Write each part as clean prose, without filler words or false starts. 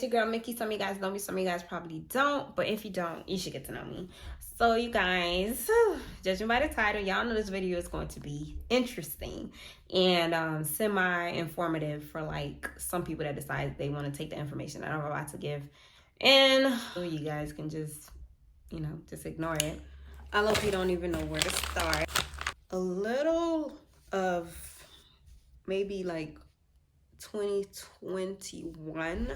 your girl Mickey. Some of you guys know me, some of you guys probably don't. But if you don't, you should get to know me. So you guys, judging by the title, y'all know this video is going to be interesting and semi-informative for like some people that decide they want to take the information that I'm about to give. And you guys can just, just ignore it. I love you don't even know where to start. A little of maybe like 2021,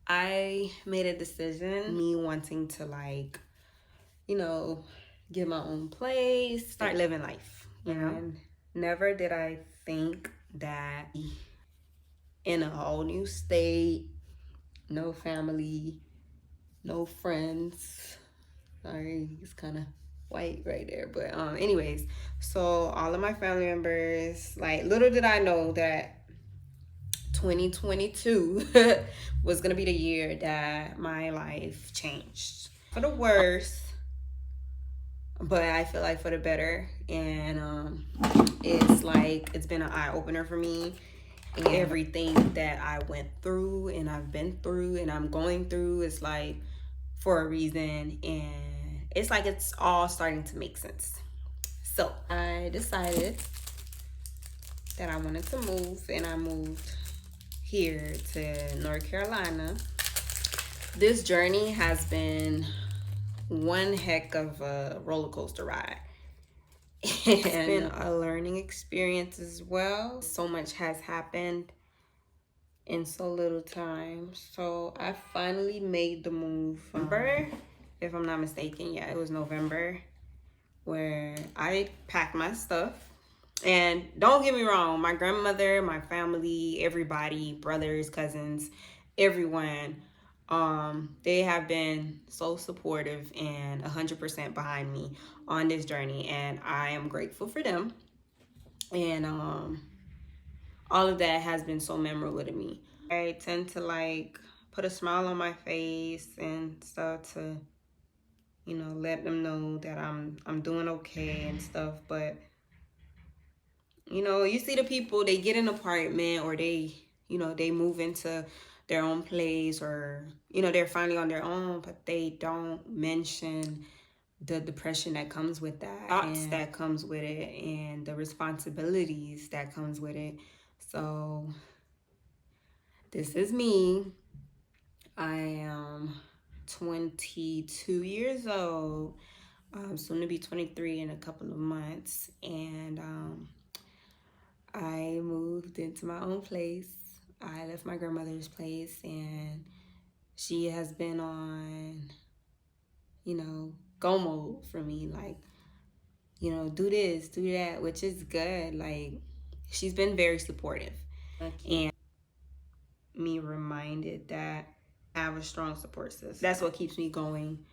I made a decision, me wanting to like, get my own place, start living life, And never did I think that in a whole new state, no family, no friends. Sorry, it's kind of white right there. But anyways, so all of my family members, like little did I know that 2022 was gonna be the year that my life changed for the worse, but I feel like for the better. And it's been an eye-opener for me, and everything that I went through and I've been through and I'm going through is like for a reason, and it's like it's all starting to make sense. So I decided that I wanted to move, and I moved here to North Carolina. This journey has been one heck of a roller coaster ride. It's been a learning experience as well. So much has happened in so little time. So I finally made the move. November, if I'm not mistaken. Yeah, it was November where I packed my stuff. And don't get me wrong, my grandmother, my family, everybody, brothers, cousins, everyone, they have been so supportive and 100% behind me on this journey, and I am grateful for them. And all of that has been so memorable to me. I tend to like put a smile on my face and stuff to, let them know that I'm doing okay and stuff. But you see the people, they get an apartment, or they move into their own place, or they're finally on their own, but they don't mention the depression that comes with that, thoughts that comes with it, and the responsibilities that comes with it. So this is me. I am 22 years old. I'm soon to be 23 in a couple of months, and I moved into my own place. I left my grandmother's place, and she has been on, go mode for me. Like, do this, do that, which is good. Like, she's been very supportive. And me reminded that I have a strong support system. That's what keeps me going,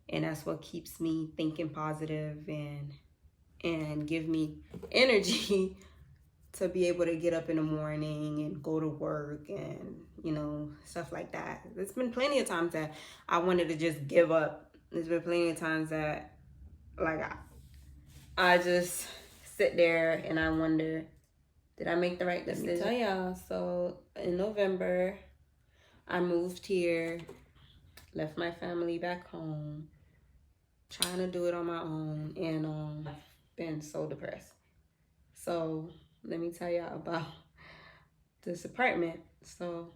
and that's what keeps me thinking positive and give me energy to be able to get up in the morning and go to work and, stuff like that. There's been plenty of times that I wanted to just give up. There's been plenty of times that, like, I just sit there and I wonder, did I make the right decision? Let me tell y'all, so in November, I moved here, left my family back home, trying to do it on my own, and I've been so depressed. So let me tell y'all about this apartment. So,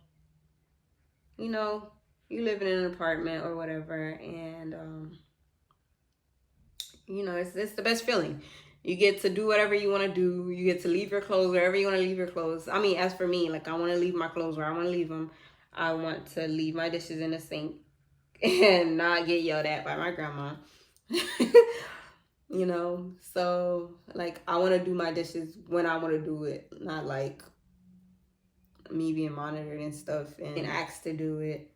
you live in an apartment or whatever, and it's the best feeling. You get to do whatever you want to do. You get to leave your clothes wherever you want to leave your clothes. I mean, as for me, like, I want to leave my clothes where I want to leave them. I want to leave my dishes in the sink and not get yelled at by my grandma. So like, I want to do my dishes when I want to do it, not like me being monitored and stuff and asked to do it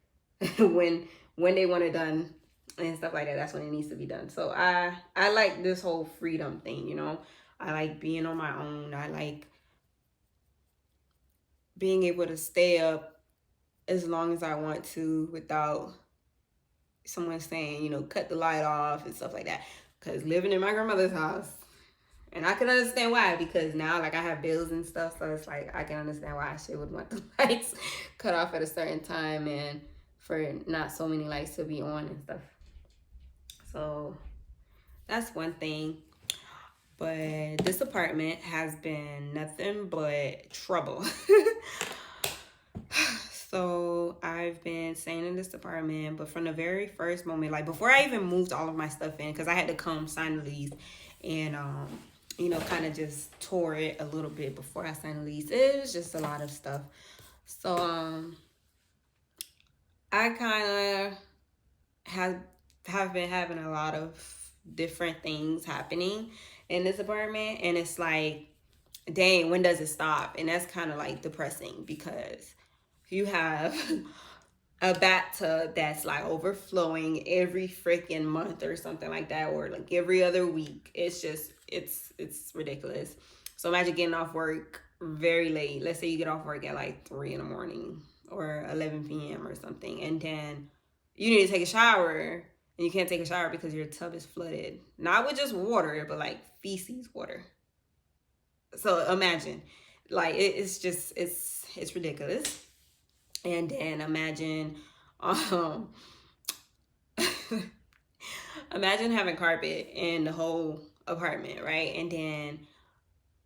when they want it done and stuff like that. That's when it needs to be done. So I like this whole freedom thing. I like being on my own. I like being able to stay up as long as I want to without someone saying, cut the light off and stuff like that. Because living in my grandmother's house, And I can understand why, because now like I have bills and stuff, so it's like I can understand why she would want the lights cut off at a certain time and for not so many lights to be on and stuff. So that's one thing. But this apartment has been nothing but trouble. So I've been staying in this apartment, but from the very first moment, like before I even moved all of my stuff in, because I had to come sign the lease and you know, kind of just tore it a little bit before I signed the lease. It was just a lot of stuff. So I kind of have been having a lot of different things happening in this apartment, and it's like, dang, when does it stop? And that's kind of like depressing because you have a bathtub that's like overflowing every freaking month or something like that, or like every other week. It's just it's ridiculous. So imagine getting off work very late. Let's say you get off work at like 3 in the morning or 11 p.m. or something, and then you need to take a shower and you can't take a shower because your tub is flooded. Not with just water, but like feces water. So imagine, like it's just it's ridiculous. And then imagine, um, imagine having carpet in the whole apartment, right? And then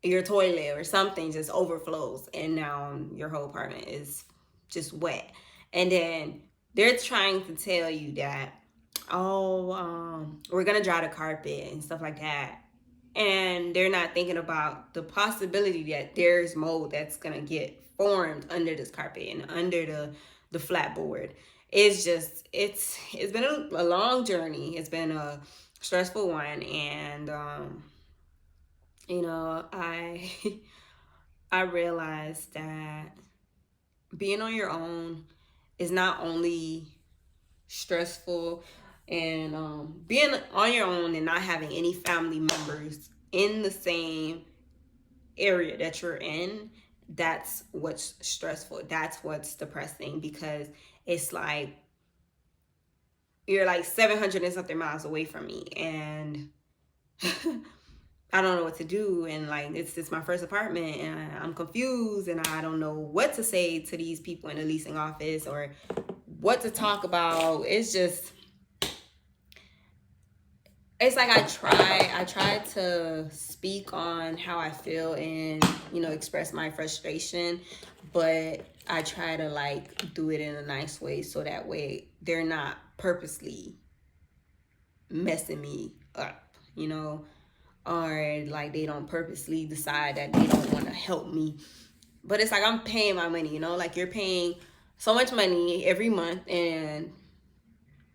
your toilet or something just overflows, and now your whole apartment is just wet. And then they're trying to tell you that, oh, we're gonna dry the carpet and stuff like that, and they're not thinking about the possibility that there's mold that's gonna get formed under this carpet and under the flat board. It's just it's been a long journey. It's been a stressful one, and you know, I realized that being on your own is not only stressful, and being on your own and not having any family members in the same area that you're in, that's what's stressful. That's what's depressing, because it's like you're like 700 and something miles away from me, and I don't know what to do. And like it's my first apartment, and I'm confused, and I don't know what to say to these people in the leasing office or what to talk about. It's like I try to speak on how I feel and, you know, express my frustration, but I try to like do it in a nice way, so that way they're not purposely messing me up, you know, or like they don't purposely decide that they don't want to help me. But it's like I'm paying my money, you know, like you're paying so much money every month, and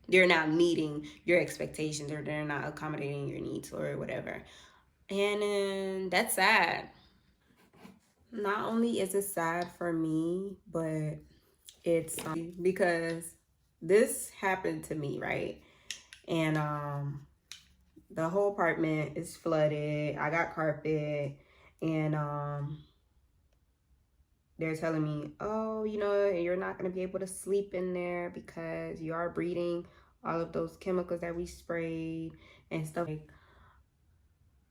they're not meeting your expectations, or they're not accommodating your needs or whatever. And that's sad. Not only is it sad for me, but it's because this happened to me, right? And the whole apartment is flooded. I got carpet, and they're telling me, oh, you know, you're not going to be able to sleep in there because you are breathing all of those chemicals that we sprayed and stuff. Like,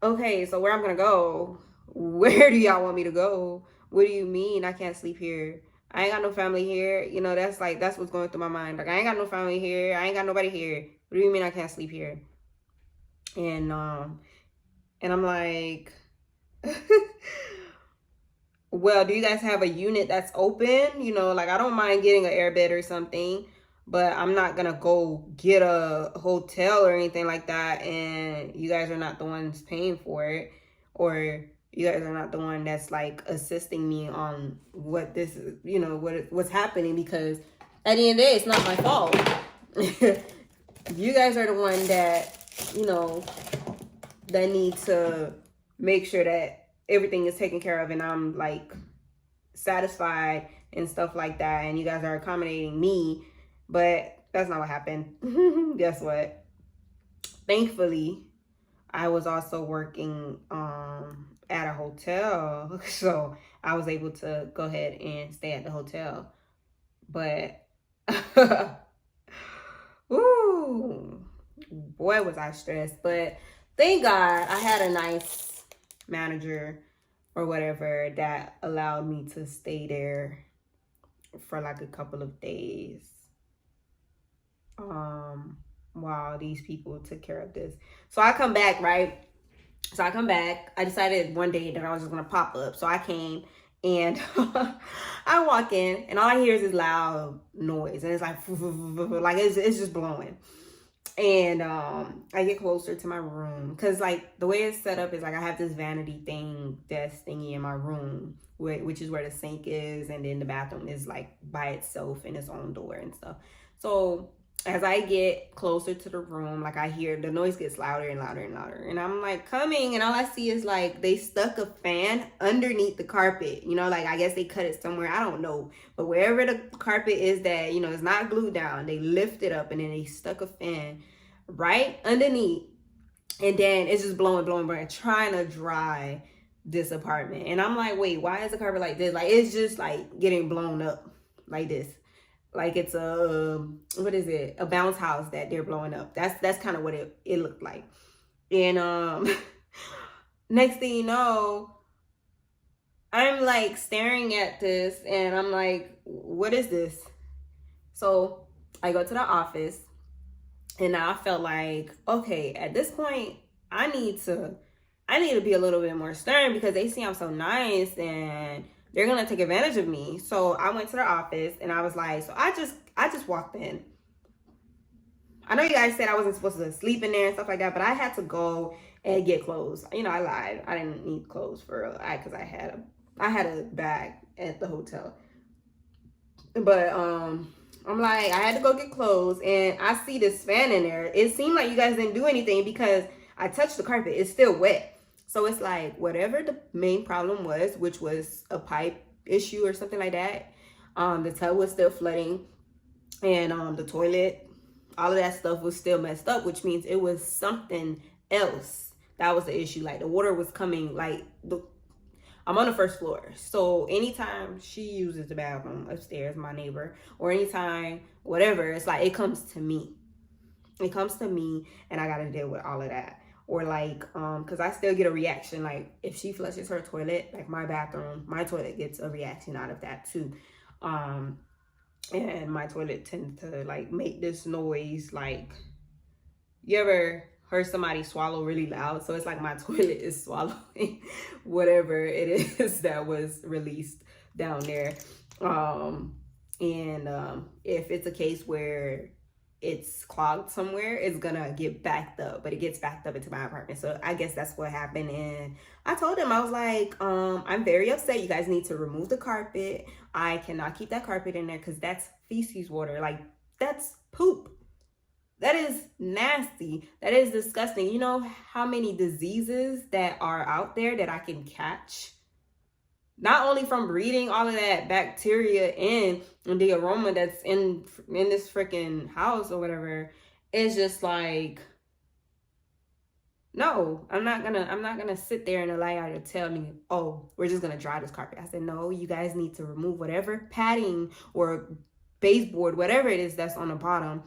okay, so where I'm going to go? Where do y'all want me to go? What do you mean I can't sleep here? I ain't got no family here. You know, that's what's going through my mind. Like, I ain't got no family here. I ain't got nobody here. What do you mean I can't sleep here? And I'm like, well, do you guys have a unit that's open? You know, like I don't mind getting an air bed or something, but I'm not gonna go get a hotel or anything like that, and you guys are not the ones paying for it, or you guys are not the one that's like assisting me on what this is, you know, what's happening, because at the end of the day, it's not my fault. You guys are the one that, you know, that need to make sure that everything is taken care of and I'm like satisfied and stuff like that, and you guys are accommodating me. But that's not what happened. Guess what? Thankfully, I was also working at a hotel, so I was able to go ahead and stay at the hotel. But ooh, boy was I stressed. But thank God I had a nice manager or whatever that allowed me to stay there for like a couple of days while these people took care of this. So I come back, right? So I come back. I decided one day that I was just gonna pop up. So I came and I walk in and all I hear is this loud noise and it's like like it's just blowing. And I get closer to my room because like the way it's set up is like I have this vanity desk thingy in my room, which is where the sink is, and then the bathroom is like by itself in its own door and stuff. So as I get closer to the room, like I hear the noise gets louder and louder and louder, and I'm like coming, and all I see is like they stuck a fan underneath the carpet. You know, like I guess they cut it somewhere, I don't know, but wherever the carpet is that, you know, it's not glued down, they lift it up and then they stuck a fan right underneath, and then it's just blowing, trying to dry this apartment. And I'm like, wait, why is the carpet like this? Like it's just like getting blown up like this. Like it's a, what is it? A bounce house that they're blowing up. That's kind of what it looked like. And next thing you know, I'm like staring at this and I'm like, what is this? So I go to the office and I felt like, okay, at this point, I need to be a little bit more stern because they see I'm so nice and they're gonna take advantage of me. So I went to the office and I was like, so I just walked in. I know you guys said I wasn't supposed to sleep in there and stuff like that, but I had to go and get clothes. You know, I lied. I didn't need clothes because I had a bag at the hotel. But I'm like, I had to go get clothes and I see this fan in there. It seemed like you guys didn't do anything because I touched the carpet. It's still wet. So it's like whatever the main problem was, which was a pipe issue or something like that. The tub was still flooding and the toilet, all of that stuff was still messed up, which means it was something else. That was the issue. Like the water was coming, like I'm on the first floor. So anytime she uses the bathroom upstairs, my neighbor, or anytime, whatever, it's like it comes to me. It comes to me and I gotta deal with all of that. Or like, cause I still get a reaction. Like if she flushes her toilet, like my toilet gets a reaction out of that too. And my toilet tends to like make this noise. Like you ever heard somebody swallow really loud? So it's like my toilet is swallowing whatever it is that was released down there. If it's a case where it's clogged somewhere, it's gonna get backed up, but it gets backed up into my apartment. So I guess that's what happened. And I told him, I was like, I'm very upset. You guys need to remove the carpet. I cannot keep that carpet in there because that's feces water. Like that's poop. That is nasty. That is disgusting. You know how many diseases that are out there that I can catch? Not only from breathing all of that bacteria in and the aroma that's in this freaking house or whatever. It's just like, no, I'm not gonna sit there and allow y'all to tell me, oh, we're just gonna dry this carpet. I said, no, you guys need to remove whatever padding or baseboard, whatever it is that's on the bottom.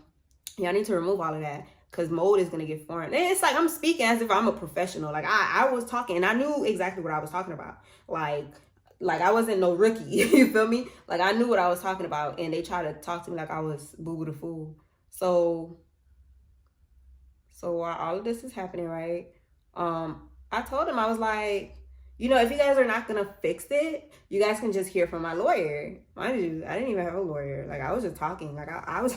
Y'all need to remove all of that because mold is gonna get formed. And it's like I'm speaking as if I'm a professional. Like I was talking and I knew exactly what I was talking about. Like I wasn't no rookie, you feel me? Like I knew what I was talking about and they tried to talk to me like I was boo-boo the fool. So while all of this is happening, right? I told him, I was like, you know, if you guys are not gonna fix it, you guys can just hear from my lawyer. Mind you, I didn't even have a lawyer. Like I was just talking. Like I was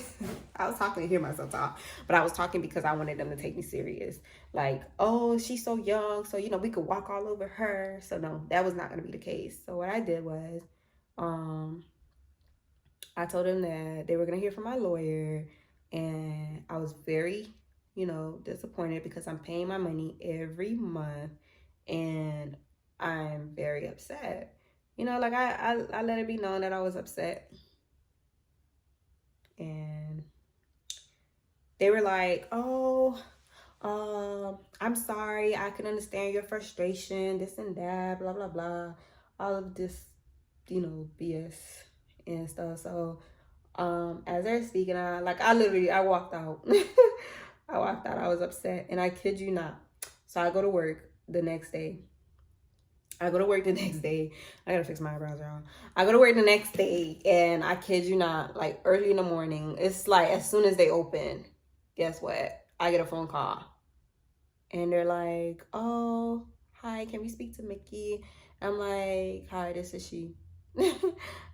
I was talking to hear myself talk. But I was talking because I wanted them to take me serious. Like, oh, she's so young, so you know, we could walk all over her. So no, that was not gonna be the case. So what I did was I told them that they were gonna hear from my lawyer, and I was very, you know, disappointed because I'm paying my money every month and I'm very upset. You know, like I let it be known that I was upset. And they were like, oh, I'm sorry. I can understand your frustration, this and that, blah, blah, blah. All of this, you know, BS and stuff. So as they're speaking, I walked out. I walked out. I was upset. And I kid you not. So I go to work the next day. I go to work the next day. I gotta fix my eyebrows, y'all. I go to work the next day, and I kid you not, like early in the morning, it's like as soon as they open, guess what? I get a phone call, and they're like, "Oh, hi, can we speak to Mickey?" I'm like, "Hi, this is she."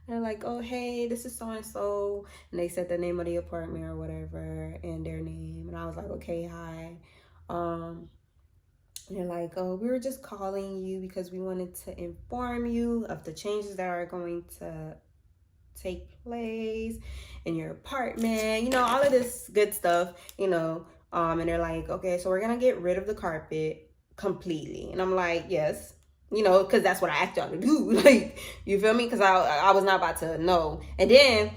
They're like, "Oh, hey, this is so and so," and they said the name of the apartment or whatever and their name, and I was like, "Okay, hi." And they're like, "Oh, we were just calling you because we wanted to inform you of the changes that are going to take place in your apartment, all of this good stuff. And they're like, "Okay, so we're gonna get rid of the carpet completely." And I'm like, "Yes." Because that's what I asked y'all to do. Like, you feel me? Because I was not about to know. And then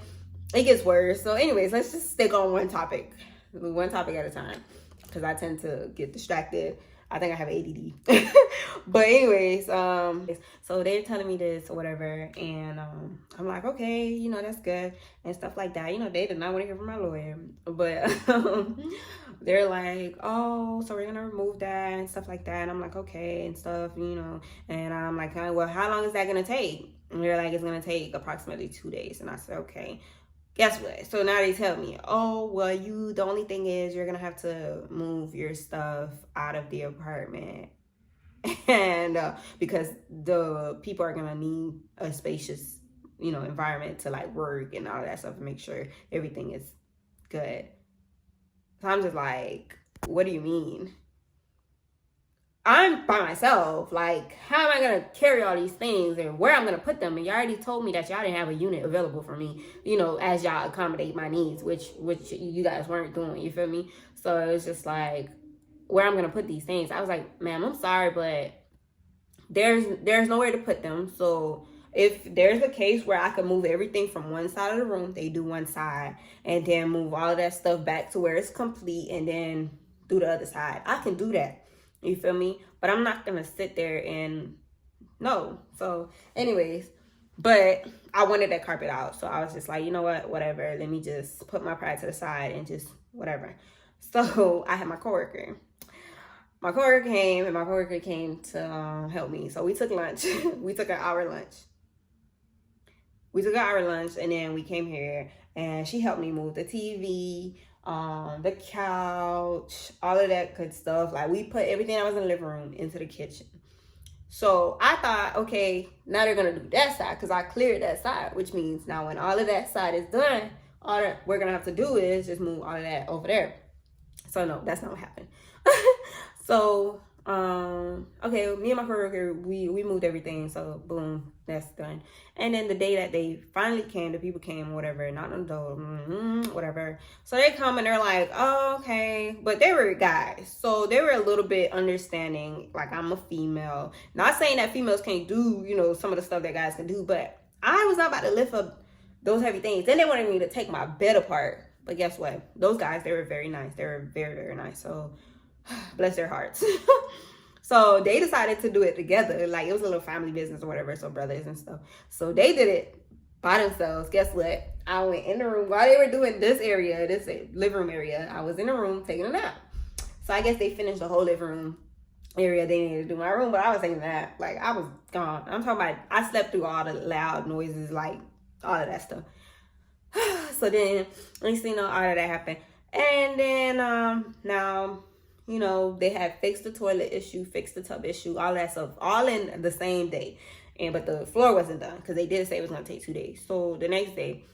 it gets worse. So anyways, let's just stick on one topic at a time, because I tend to get distracted. I think I have ADD. But anyways, so they're telling me this or whatever, and I'm like, okay, that's good and stuff like that. They did not want to hear from my lawyer, but they're like, "Oh, so we're gonna remove that and stuff like that." And I'm like, okay and stuff. And I'm like, "Well, how long is that gonna take?" And they're like, "It's gonna take approximately 2 days." And I said, okay. Guess what? So now they tell me, "Oh, well, the only thing is you're gonna have to move your stuff out of the apartment." And because the people are gonna need a spacious, environment to like work and all of that stuff and make sure everything is good. So I'm just like, what do you mean? I'm by myself. Like, how am I gonna carry all these things and where I'm gonna put them? And you already told me that y'all didn't have a unit available for me, as y'all accommodate my needs, which you guys weren't doing. You feel me? So it was just like, where I'm gonna put these things. I was like, "Ma'am, I'm sorry, but there's nowhere to put them. So if there's a case where I could move everything from one side of the room, they do one side, and then move all of that stuff back to where it's complete, and then do the other side. I can do that." You feel me? But I'm not gonna sit there and no. So anyways, but I wanted that carpet out. So I was just like, you know what? Whatever. Let me just put my pride to the side and just whatever. So I had my coworker. My coworker came to help me. So we took lunch. We took an hour lunch. And then we came here, and she helped me move the TV, the couch, all of that good stuff. Like, we put everything that was in the living room into the kitchen. So I thought, okay, now they're gonna do that side because I cleared that side, which means now when all of that side is done, all that we're gonna have to do is just move all of that over there. So no, that's not what happened. So okay, me and my coworker, we moved everything, so boom, that's done. And then the day that they finally came, the people came, whatever, not on the door, whatever. So they come and they're like, "Oh, okay," but they were guys, so they were a little bit understanding. Like, I'm a female, not saying that females can't do some of the stuff that guys can do, but I was not about to lift up those heavy things. Then they wanted me to take my bed apart, but guess what? Those guys, they were very nice. They were very, very nice. So bless their hearts. So they decided to do it together. Like, it was a little family business or whatever, so brothers and stuff. So they did it by themselves. Guess what? I went in the room while they were doing this area, this living room area. I was in the room taking a nap. So I guess they finished the whole living room area. They needed to do my room, but I was taking a nap. Like, I was gone. I'm talking about, I slept through all the loud noises, like all of that stuff. So then, all of that happened. And then now, they had fixed the toilet issue, fixed the tub issue, all that stuff, all in the same day. But the floor wasn't done because they did say it was going to take 2 days. So the next day,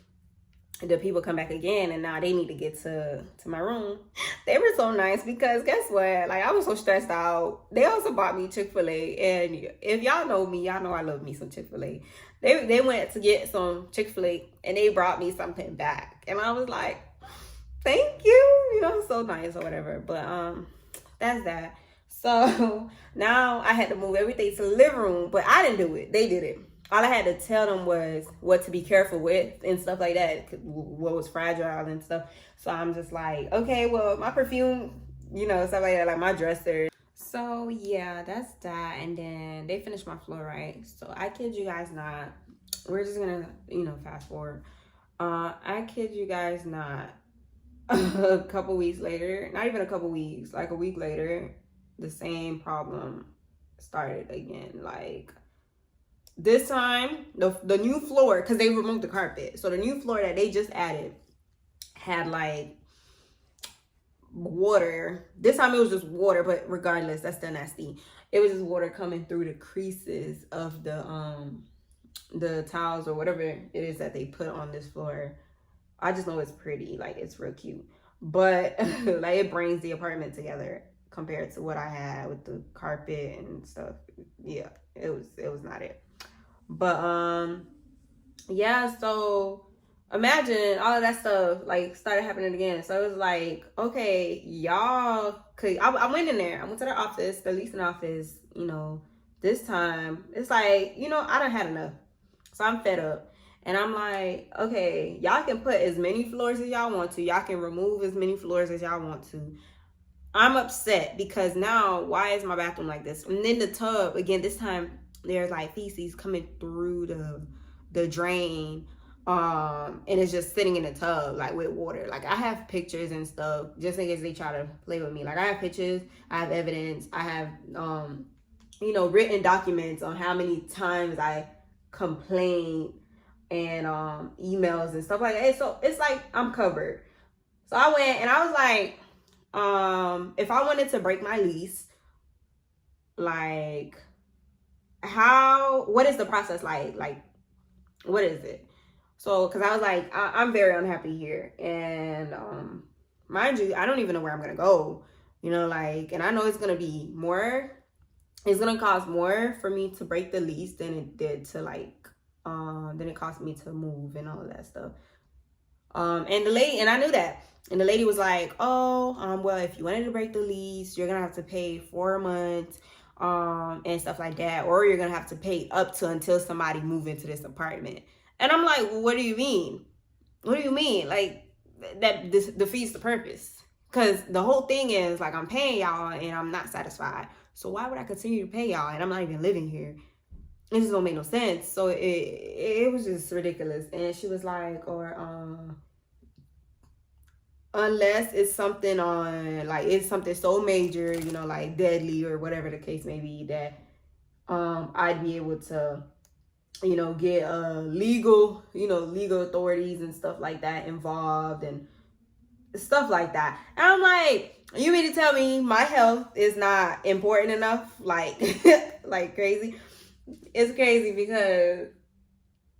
the people come back again, and now they need to get to my room. They were so nice because guess what? Like, I was so stressed out. They also bought me Chick-fil-A. And if y'all know me, y'all know I love me some Chick-fil-A. They went to get some Chick-fil-A, and they brought me something back. And I was like, thank you. So nice or whatever. But that's that. So now I had to move everything to the living room, but I didn't do it. They did it. All I had to tell them was what to be careful with and stuff like that, what was fragile and stuff. So I'm just like, okay, well, my perfume, stuff like that, like my dresser. So yeah, that's that. And then they finished my floor, right? So I kid you guys not, we're just gonna, fast forward. I kid you guys not, a couple weeks later, not even a couple weeks, like a week later, the same problem started again. Like this time, the new floor, because they removed the carpet, so the new floor that they just added had like water. This time it was just water, but regardless, that's still nasty. It was just water coming through the creases of the tiles or whatever it is that they put on this floor. I just know it's pretty, like it's real cute, but like it brings the apartment together compared to what I had with the carpet and stuff. Yeah, it was not it. But yeah, so imagine all of that stuff like started happening again. So it was like, okay, y'all, cause I went in there. I went to the office, the leasing office. You know, this time it's like, you know, I done had enough, so I'm fed up. And I'm like, okay, y'all can put as many floors as y'all want to. Y'all can remove as many floors as y'all want to. I'm upset because now, why is my bathroom like this? And then the tub, again, this time there's like feces coming through the drain. And it's just sitting in the tub like with water. Like I have pictures and stuff just in case they try to play with me. Like I have pictures, I have evidence, I have you know, written documents on how many times I complained and emails and stuff like that. So it's like I'm covered. So I went and I was like, if I wanted to break my lease, like what is the process like? Like, what is it? So, cause I was like, I'm very unhappy here. And, mind you, I don't even know where I'm going to go, you know, like, and I know it's going to be more, it's going to cost more for me to break the lease than it did to like, than it cost me to move and all of that stuff. And the lady, and I knew that. And the lady was like, oh, well, if you wanted to break the lease, you're going to have to pay 4 months, and stuff like that. Or you're going to have to pay up to until somebody move into this apartment. And I'm like, well, what do you mean? What do you mean? Like, that this defeats the purpose. Because the whole thing is, like, I'm paying y'all and I'm not satisfied. So why would I continue to pay y'all and I'm not even living here? It just don't make no sense. So it was just ridiculous. And she was like, or unless it's something on, like, it's something so major, you know, like deadly or whatever the case may be, that I'd be able to, you know, get legal authorities and stuff like that involved and stuff like that. And I'm like, you mean to tell me my health is not important enough? Like, like crazy. It's crazy because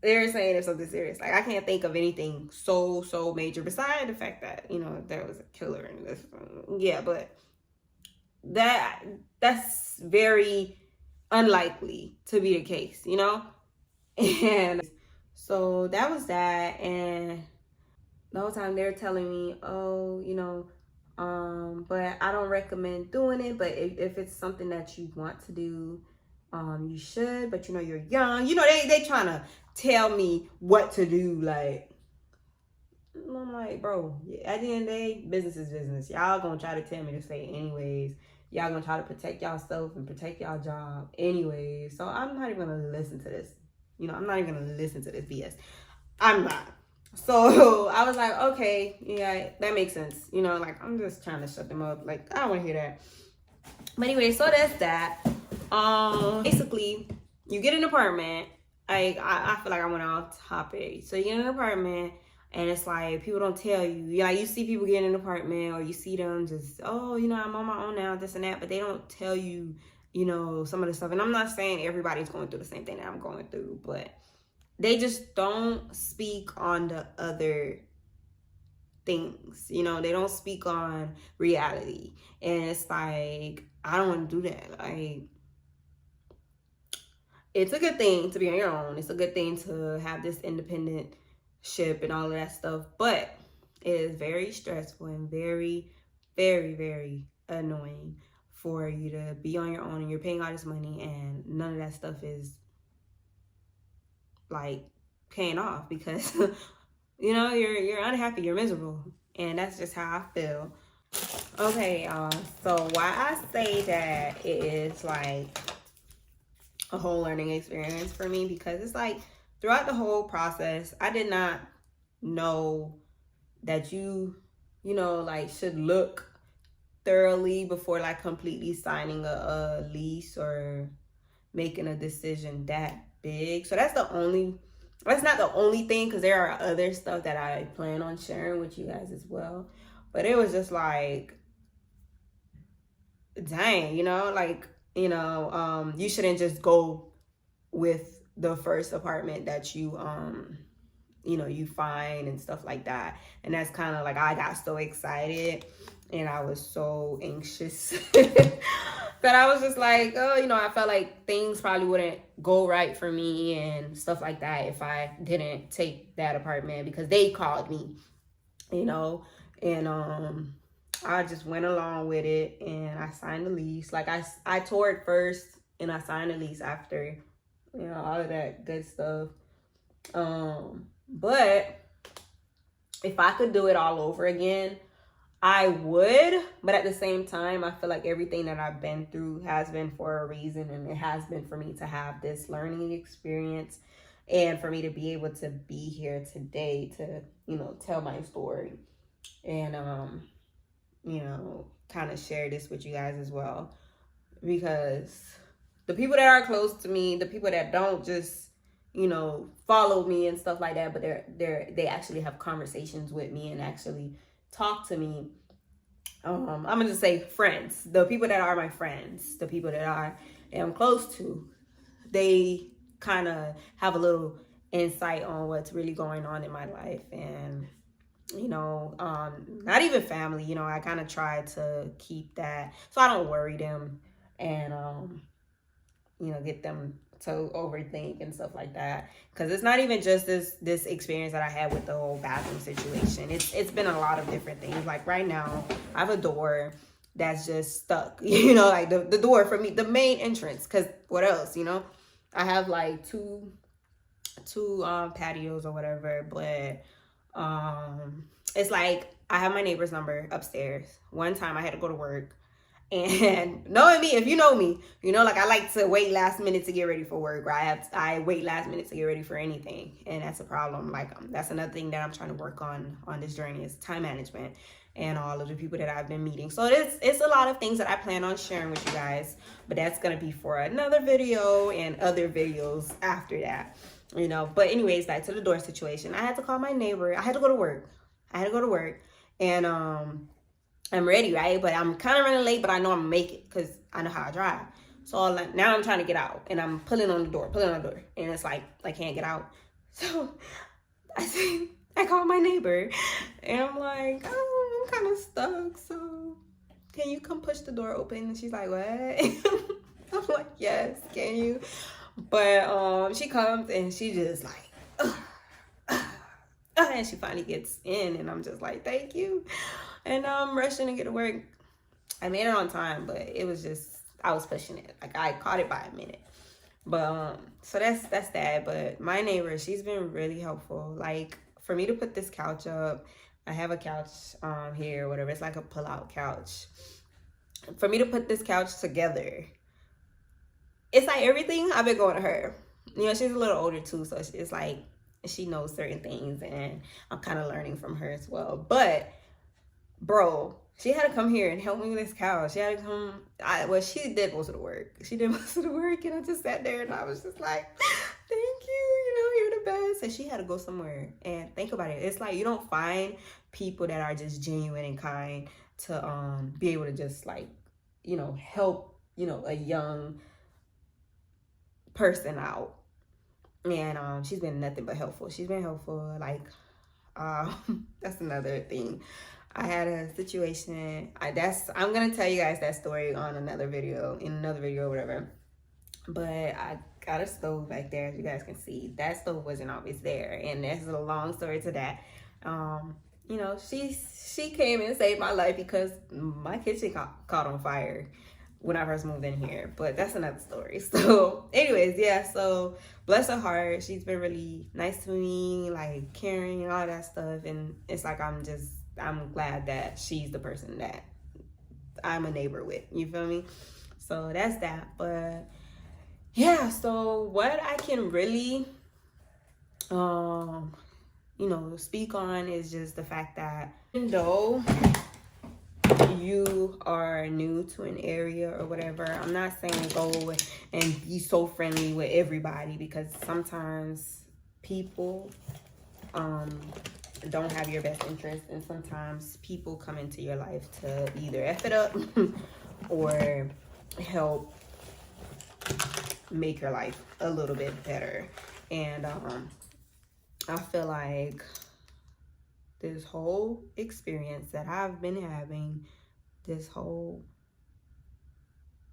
they're saying it's something serious. Like, I can't think of anything so major besides the fact that, you know, there was a killer in this. Yeah, but that's very unlikely to be the case, you know? And so that was that. And the whole time they're telling me, oh, you know, but I don't recommend doing it. But if it's something that you want to do, you should, but you know, you're young. You know, they trying to tell me what to do. Like, I'm like, bro, at the end of the day, business is business. Y'all gonna try to tell me to stay anyways. Y'all gonna try to protect y'allself and protect y'all job anyways. So I'm not even gonna listen to this. You know, I'm not even gonna listen to this BS. I'm not. So I was like, okay, yeah, that makes sense. You know, like, I'm just trying to shut them up. Like, I don't want to hear that. But anyway, so that's that. Basically, you get an apartment. I feel like I went off topic. So you get an apartment, and it's like, people don't tell you. Like, you see people get an apartment, or you see them just, oh, you know, I'm on my own now, this and that. But they don't tell you, you know, some of the stuff. And I'm not saying everybody's going through the same thing that I'm going through, but they just don't speak on the other things. You know, they don't speak on reality. And it's like, I don't want to do that. Like, it's a good thing to be on your own. It's a good thing to have this independent ship and all of that stuff. But it is very stressful and very, very, very annoying for you to be on your own and you're paying all this money and none of that stuff is like paying off because you know, you're unhappy, you're miserable, and that's just how I feel. Okay, so why I say that it is like a whole learning experience for me, because it's like throughout the whole process, I did not know that you know, like, should look thoroughly before like completely signing a lease or making a decision that big. So that's not the only thing, because there are other stuff that I plan on sharing with you guys as well. But it was just like, dang, like, you shouldn't just go with the first apartment that you find and stuff like that. And that's kind of like, I got so excited and I was so anxious that I was just like, oh, I felt like things probably wouldn't go right for me and stuff like that if I didn't take that apartment, because they called me, and I just went along with it and I signed the lease. Like I toured first and I signed the lease after, all of that good stuff. But if I could do it all over again, I would. But at the same time, I feel like everything that I've been through has been for a reason, and it has been for me to have this learning experience and for me to be able to be here today to, tell my story and, kind of share this with you guys as well. Because the people that are close to me, the people that don't just follow me and stuff like that, but they actually have conversations with me and actually talk to me. I'm gonna just say friends. The people that are my friends, the people that I am close to, they kind of have a little insight on what's really going on in my life. And not even family, I kind of try to keep that so I don't worry them and get them to overthink and stuff like that. Because it's not even just this experience that I had with the whole bathroom situation. It's been a lot of different things. Like right now, I have a door that's just stuck, like the door for me, the main entrance. Because what else, I have like two patios or whatever, but it's like I have my neighbor's number upstairs. One time I had to go to work. And knowing me, if you know me, like I like to wait last minute to get ready for work, or I wait last minute to get ready for anything. And that's a problem. Like that's another thing that I'm trying to work on this journey is time management and all of the people that I've been meeting. So it's a lot of things that I plan on sharing with you guys, but that's going to be for another video and other videos after that, But anyways, back to the door situation. I had to call my neighbor. I had to go to work. And, I'm ready, right? But I'm kind of running late, but I know I'm gonna make it because I know how I drive. So now I'm trying to get out and I'm pulling on the door. And it's like, I can't get out. So I call my neighbor and I'm like, oh, I'm kind of stuck. So can you come push the door open? And she's like, what? I'm like, yes, can you? But she comes and she just like, and she finally gets in and I'm just like, thank you. And I'm rushing to get to work. I made it on time, but it was just, I was pushing it. Like I caught it by a minute. But so that's that. But my neighbor, she's been really helpful. Like for me to put this couch up, I have a couch here, whatever. It's like a pull-out couch. For me to put this couch together, it's like everything I've been going to her. She's a little older too, so it's like she knows certain things and I'm kind of learning from her as well. But bro, she had to come here and help me with this couch. She had to come. She did most of the work. And I just sat there and I was just like, thank you. You're the best. And she had to go somewhere. And think about it. It's like you don't find people that are just genuine and kind to be able to just like, help, a young person out. And she's been nothing but helpful. She's been helpful. Like, that's another thing. I had a situation. I'm gonna tell you guys that story on another video, or whatever. But I got a stove back there, as you guys can see. That stove wasn't always there, and there's a long story to that. She came and saved my life because my kitchen caught on fire when I first moved in here. But that's another story. So, anyways, yeah. So bless her heart. She's been really nice to me, like caring and all that stuff. And it's like I'm glad that she's the person that I'm a neighbor with. You feel me? So that's that. But yeah, so what I can really speak on is just the fact that even though you are new to an area or whatever, I'm not saying go and be so friendly with everybody, because sometimes people don't have your best interest, and sometimes people come into your life to either F it up or help make your life a little bit better. And I feel like this whole experience that I've been having, this whole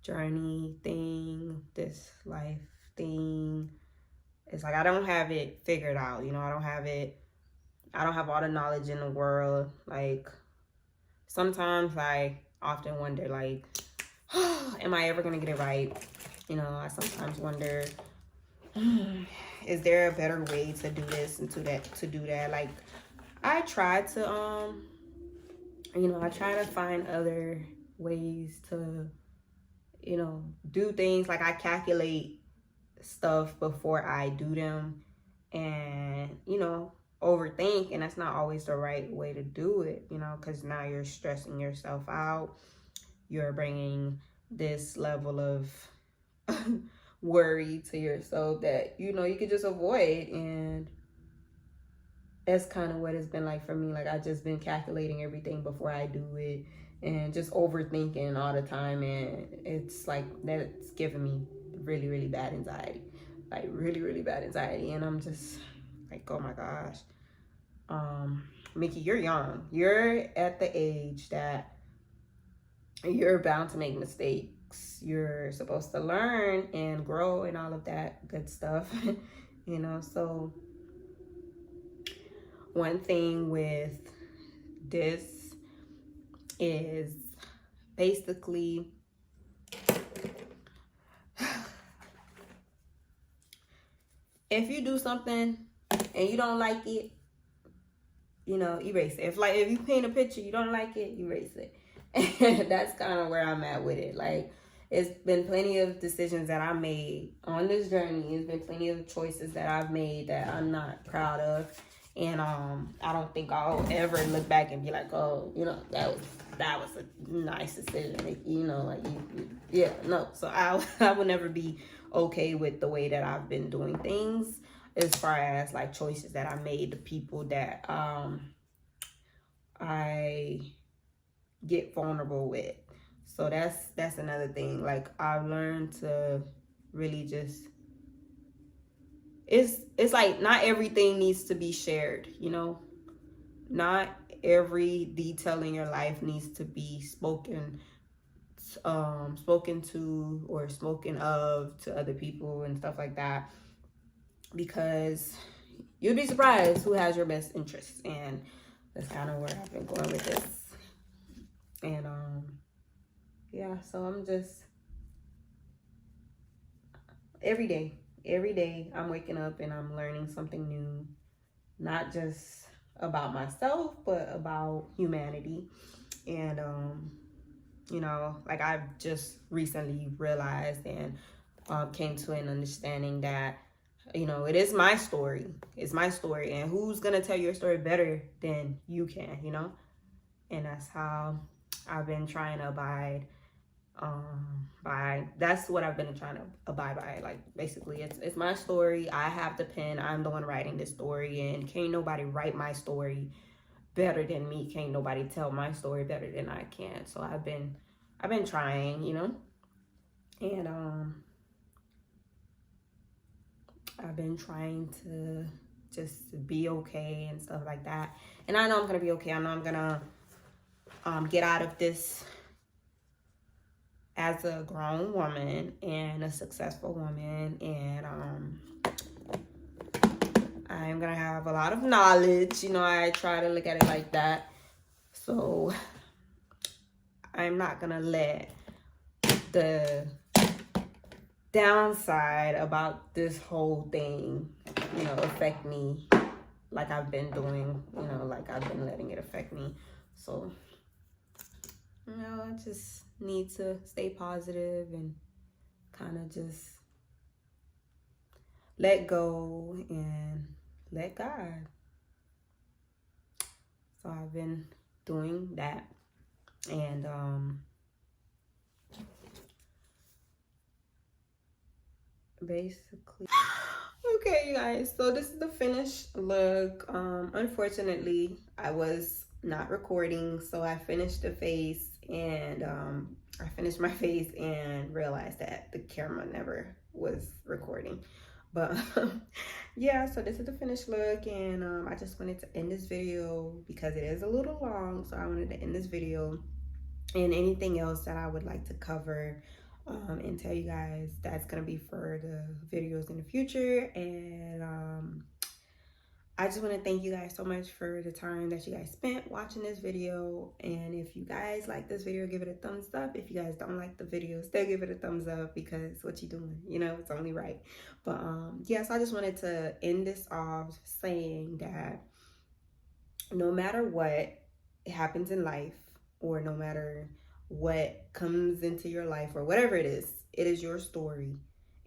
journey thing, this life thing, it's like I don't have it figured out, you know. I don't have all the knowledge in the world. Like, sometimes I often wonder, like, am I ever gonna get it right? You know, I sometimes wonder, is there a better way to do this and to do that? Like, I try to I try to find other ways to, do things. Like, I calculate stuff before I do them, and overthink, and that's not always the right way to do it, because now you're stressing yourself out. You're bringing this level of worry to yourself that you could just avoid. And that's kind of what it's been like for me. Like, I just been calculating everything before I do it, and just overthinking all the time, and it's like that's giving me really, really bad anxiety. Like, really, really bad anxiety. And I'm just like, oh my gosh. Mickey, you're young. You're at the age that you're bound to make mistakes. You're supposed to learn and grow and all of that good stuff. So one thing with this is basically if you do something and you don't like it, erase it. If you paint a picture, you don't like it, erase it. And that's kind of where I'm at with it. Like, it's been plenty of decisions that I made on this journey. It's been plenty of choices that I've made that I'm not proud of. And I don't think I'll ever look back and be like, oh, that was a nice decision. No. So I will never be okay with the way that I've been doing things, as far as like choices that I made, the people that I get vulnerable with. So that's another thing. Like, I've learned to really just, it's like not everything needs to be shared, not every detail in your life needs to be spoken to or spoken of to other people and stuff like that, because you'd be surprised who has your best interests. And that's kind of where I've been going with this. And yeah, so I'm just every day I'm waking up and I'm learning something new, not just about myself, but about humanity. And like, I've just recently realized and came to an understanding that it is my story. It's my story, and who's gonna tell your story better than you can, And that's how I've been trying to abide by. That's what I've been trying to abide by. Like, basically, it's my story. I have the pen. I'm the one writing this story, and can't nobody write my story better than me. Can't nobody tell my story better than I can. So I've been trying, and I've been trying to just be okay and stuff like that. And I know I'm gonna be okay. I know I'm gonna get out of this as a grown woman and a successful woman, and I'm gonna have a lot of knowledge. I try to look at it like that. So I'm not gonna let the downside about this whole thing, affect me like I've been doing, like I've been letting it affect me. So, I just need to stay positive and kind of just let go and let God. So I've been doing that. And basically, okay, you guys, so this is the finished look. Unfortunately, I was not recording, so I finished the face, and I finished my face and realized that the camera never was recording. But yeah, so this is the finished look, and I just wanted to end this video because it is a little long, so I wanted to end this video. And anything else that I would like to cover and tell you guys, that's gonna be for the videos in the future. And I just want to thank you guys so much for the time that you guys spent watching this video. And if you guys like this video, give it a thumbs up. If you guys don't like the video, still give it a thumbs up, because what you doing, you know, it's only right. But yeah, so I just wanted to end this off saying that no matter what happens in life, or no matter what comes into your life, or whatever it is your story,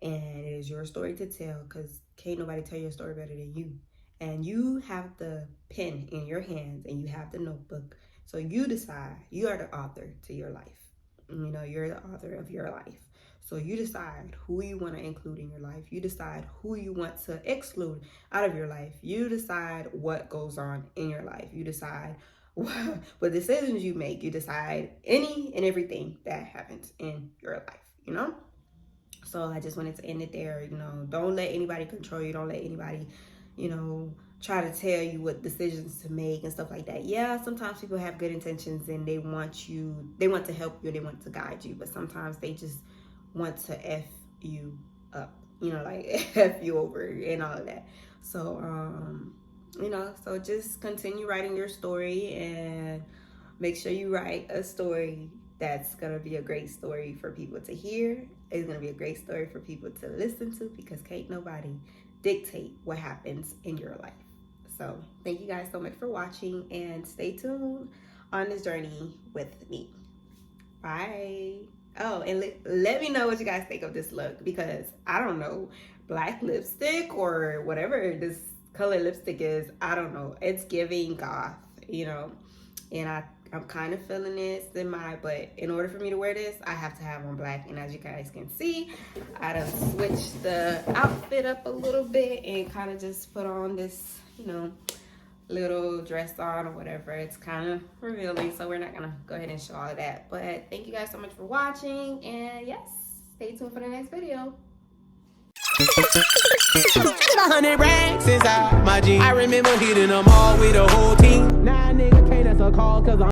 and it is your story to tell, because can't nobody tell your story better than you. And you have the pen in your hands, and you have the notebook, so you decide. You are the author to your life. You know, you're the author of your life. So you decide who you want to include in your life. You decide who you want to exclude out of your life. You decide what goes on in your life. You decide what decisions you make. You decide any and everything that happens in your life, you know? So I just wanted to end it there. You know, don't let anybody control you. Don't let anybody, you know, try to tell you what decisions to make and stuff like that. Yeah, sometimes people have good intentions, and they want to help you, they want to guide you, but sometimes they just want to F you up, you know, like F you over and all of that. So, you know, so just continue writing your story, and make sure you write a story that's gonna be a great story for people to hear. It's gonna be a great story for people to listen to, because can't nobody dictate what happens in your life. So thank you guys so much for watching, and stay tuned on this journey with me. Bye. Oh, and let me know what you guys think of this look, because I don't know, black lipstick or whatever this color lipstick is, I don't know, it's giving goth, you know, and I'm kind of feeling this in my, but in order for me to wear this, I have to have on black. And as you guys can see, I done switched the outfit up a little bit and kind of just put on this, you know, little dress on or whatever. It's kind of revealing, so we're not gonna go ahead and show all of that. But thank you guys so much for watching, and yes, stay tuned for the next video. 100 racks inside my jeans. I remember hitting them all with a whole team. Nah, nigga, can't answer a call, cause I'm